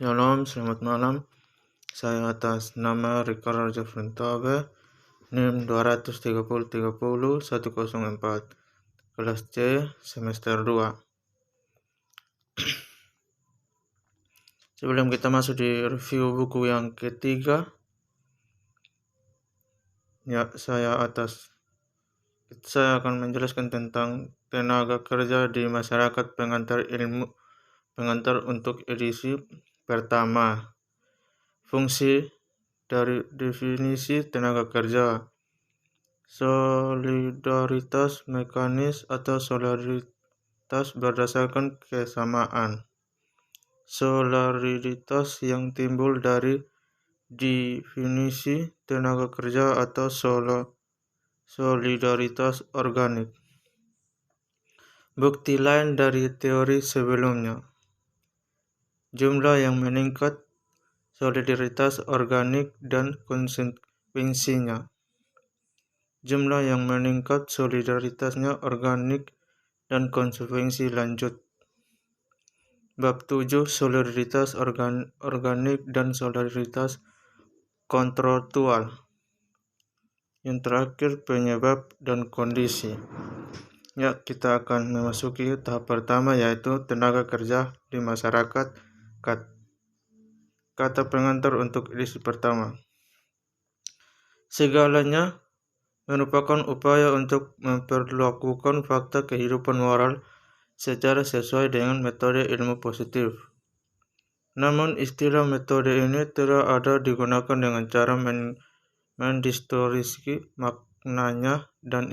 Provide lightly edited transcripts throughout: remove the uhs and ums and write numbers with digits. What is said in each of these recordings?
Shalom, selamat malam. Saya atas nama Rika Raja Frontabe, NIM 23030-104, kelas C, semester 2. Sebelum kita masuk di review buku yang ketiga, saya akan menjelaskan tentang tenaga kerja di masyarakat pengantar untuk edisi pertama. Fungsi dari definisi tenaga kerja: solidaritas mekanis atau solidaritas berdasarkan kesamaan. Solidaritas yang timbul dari definisi tenaga kerja atau solidaritas organik. Bukti lain dari teori sebelumnya: jumlah yang meningkat, solidaritas organik dan konsekuensinya. Jumlah yang meningkat, solidaritasnya organik dan konsekuensi lanjut. Bab 7, solidaritas organik dan solidaritas kontraktual. Yang terakhir, penyebab dan kondisi. Kita akan memasuki tahap pertama, yaitu tenaga kerja di masyarakat. Kata pengantar untuk edisi pertama: segalanya merupakan upaya untuk memperlakukan fakta kehidupan moral secara sesuai dengan metode ilmu positif. Namun istilah metode ini tidak ada digunakan dengan cara mendistorsi maknanya, dan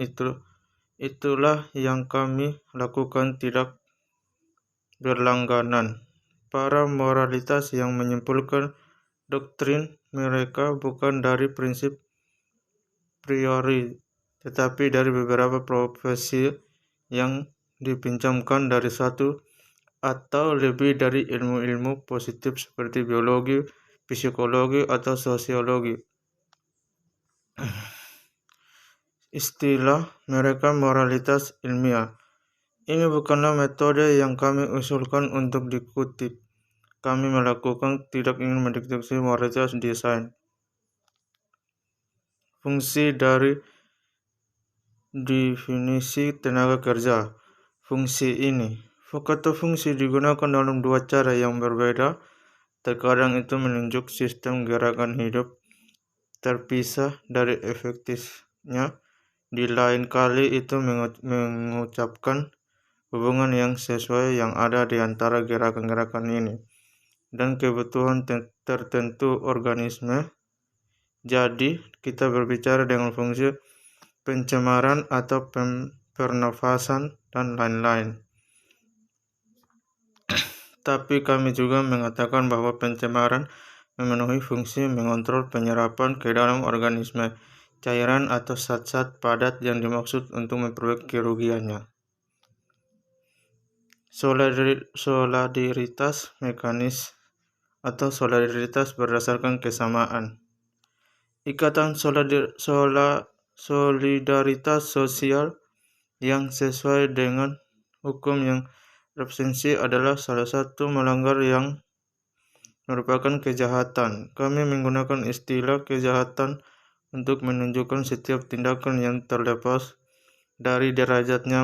itulah yang kami lakukan tidak berlangganan. Para moralitas yang menyimpulkan doktrin mereka bukan dari prinsip priori, tetapi dari beberapa profesi yang dipinjamkan dari satu atau lebih dari ilmu-ilmu positif seperti biologi, psikologi, atau sosiologi. Istilah mereka moralitas ilmiah. Ini bukanlah metode yang kami usulkan untuk dikutip. Kami melakukan tidak ingin mendeteksi moralitas desain. Fungsi dari definisi tenaga kerja. Fungsi ini, kata fungsi digunakan dalam dua cara yang berbeda. Terkadang itu menunjuk sistem gerakan hidup terpisah dari efektifnya. Di lain kali itu mengucapkan hubungan yang sesuai yang ada di antara gerakan-gerakan ini dan kebutuhan tertentu organisme. Jadi, kita berbicara dengan fungsi pencemaran atau pernafasan dan lain-lain. Tapi kami juga mengatakan bahwa pencemaran memenuhi fungsi mengontrol penyerapan ke dalam organisme cairan atau zat-zat padat yang dimaksud untuk memperbaiki kerugiannya. Solidaritas mekanis atau solidaritas berdasarkan kesamaan. Ikatan solidaritas sosial yang sesuai dengan hukum yang absensi adalah salah satu melanggar yang merupakan kejahatan. Kami menggunakan istilah kejahatan untuk menunjukkan setiap tindakan yang terlepas dari derajatnya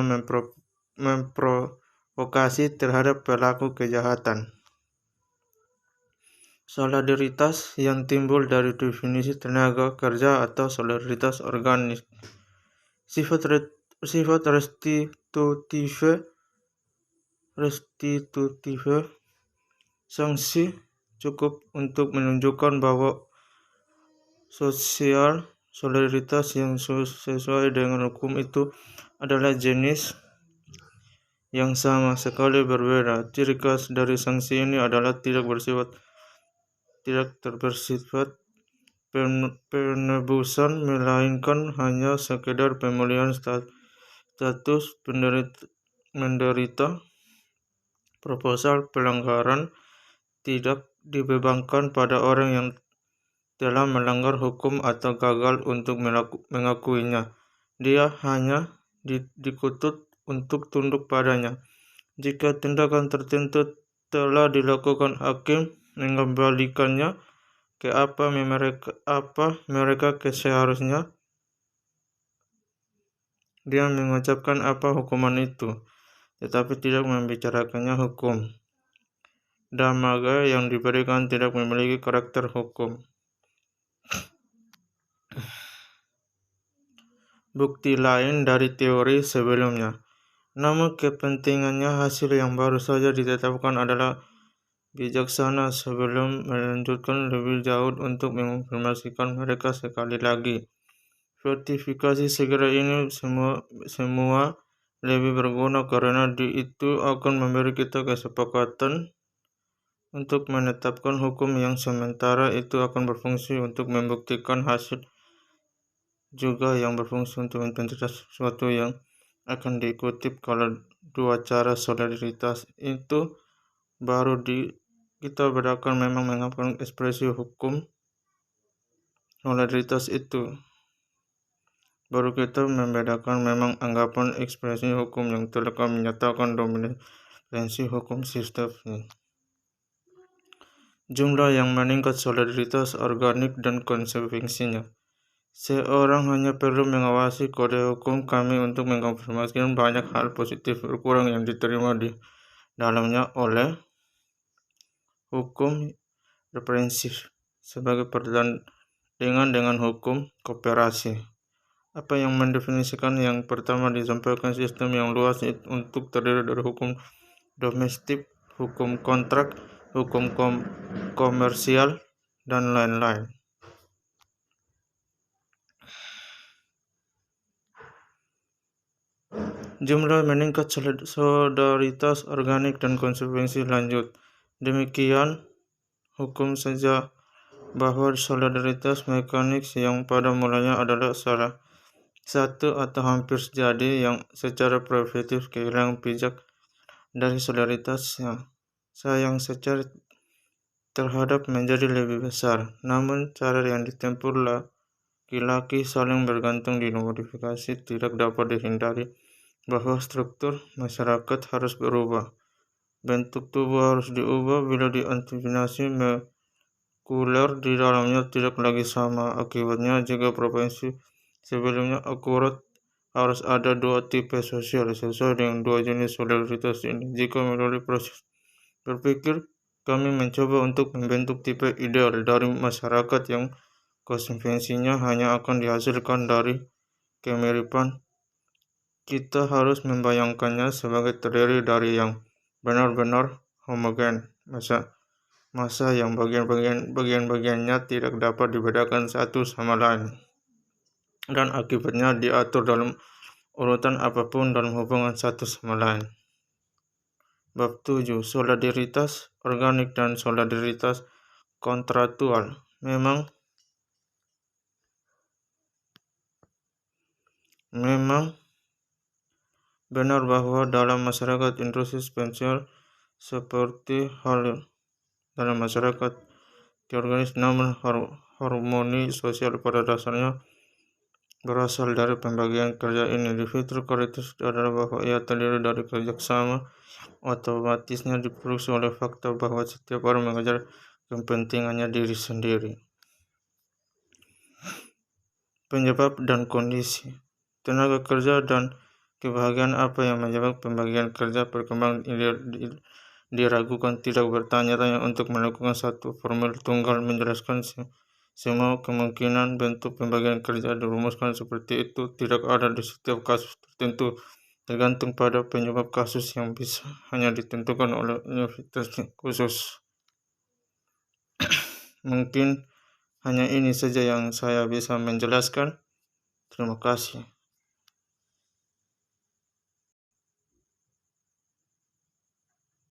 memprovokasi terhadap pelaku kejahatan. Solidaritas yang timbul dari definisi tenaga kerja atau solidaritas organik. Sifat restitutive sanksi cukup untuk menunjukkan bahwa sosial solidaritas yang sesuai dengan hukum itu adalah jenis yang sama sekali berbeda. Ciri khas dari sanksi ini adalah tidak bersifat penebusan, melainkan hanya sekedar pemulihan status menderita. Proposal pelanggaran tidak dibebankan pada orang yang telah melanggar hukum atau gagal untuk mengakuinya. Dia hanya dituntut untuk tunduk padanya. Jika tindakan tertentu telah dilakukan hakim mengembalikannya ke apa mereka seharusnya. Dia mengucapkan apa hukuman itu, tetapi tidak membicarakannya hukum. Dhammaga yang diberikan tidak memiliki karakter hukum. Bukti lain dari teori sebelumnya. Namun kepentingannya hasil yang baru saja ditetapkan adalah bijaksana sebelum melanjutkan lebih jauh untuk menginformasikan mereka sekali lagi. Sertifikasi segera ini semua lebih berguna karena itu akan memberi kita kesepakatan untuk menetapkan hukum yang sementara itu akan berfungsi untuk membuktikan hasil juga yang berfungsi untuk menentukan sesuatu yang akan diikuti. Kalau dua cara solidaritas itu baru kita bedakan memang mengapa ekspresi hukum solidaritas itu. Baru kita membedakan memang anggapan ekspresi hukum yang telah menyatakan dominasi hukum sistemnya. Jumlah yang meningkat solidaritas organik dan konsekuensinya. Seorang hanya perlu mengawasi kode hukum kami untuk mengkonfirmasikan banyak hal positif berkurang yang diterima di dalamnya oleh hukum represif sebagai perbandingan dengan hukum kooperasi. Apa yang mendefinisikan yang pertama disampaikan sistem yang luas untuk terdiri dari hukum domestik, hukum kontrak, hukum komersial, dan lain-lain. Jumlah meningkat solidaritas organik dan konsekuensi lanjut. Demikian hukum saja bahwa solidaritas mekanik yang pada mulanya adalah salah satu atau hampir jadi yang secara preventif kehilangan pijak dari solidaritas yang secara terhadap menjadi lebih besar. Namun cara yang ditempuh laki-laki saling bergantung dimodifikasi tidak dapat dihindari bahwa struktur masyarakat harus berubah. Bentuk tubuh harus diubah bila diantisipasi molekuler di dalamnya tidak lagi sama. Akibatnya jika provinsi sebelumnya akurat harus ada dua tipe sosial sesuai dengan dua jenis solidaritas ini. Jika melalui proses berpikir kami mencoba untuk membentuk tipe ideal dari masyarakat yang konsekuensinya hanya akan dihasilkan dari kemiripan, kita harus membayangkannya sebagai terdiri dari yang benar-benar homogen, masa yang bagian-bagiannya tidak dapat dibedakan satu sama lain, dan akibatnya diatur dalam urutan apapun dalam hubungan satu sama lain. Bab 7. Solidaritas organik dan solidaritas kontraktual. Memang benar bahwa dalam masyarakat industri spesial seperti hal dalam masyarakat teorganis, namun harmoni sosial pada dasarnya berasal dari pembagian kerja ini. Fitur kualitas adalah bahwa ia terdiri dari kerjasama otomatisnya diproduksi oleh fakta bahwa setiap orang mengejar kepentingannya diri sendiri. Penyebab dan kondisi tenaga kerja dan kebahagiaan. Apa yang menyebabkan pembagian kerja berkembang diragukan. Tidak bertanya-tanya untuk melakukan satu formula tunggal menjelaskan semua kemungkinan bentuk pembagian kerja dirumuskan seperti itu tidak ada di setiap kasus tertentu, tergantung pada penyebab kasus yang bisa hanya ditentukan oleh universitas khusus. Mungkin hanya ini saja yang saya bisa menjelaskan. Terima kasih.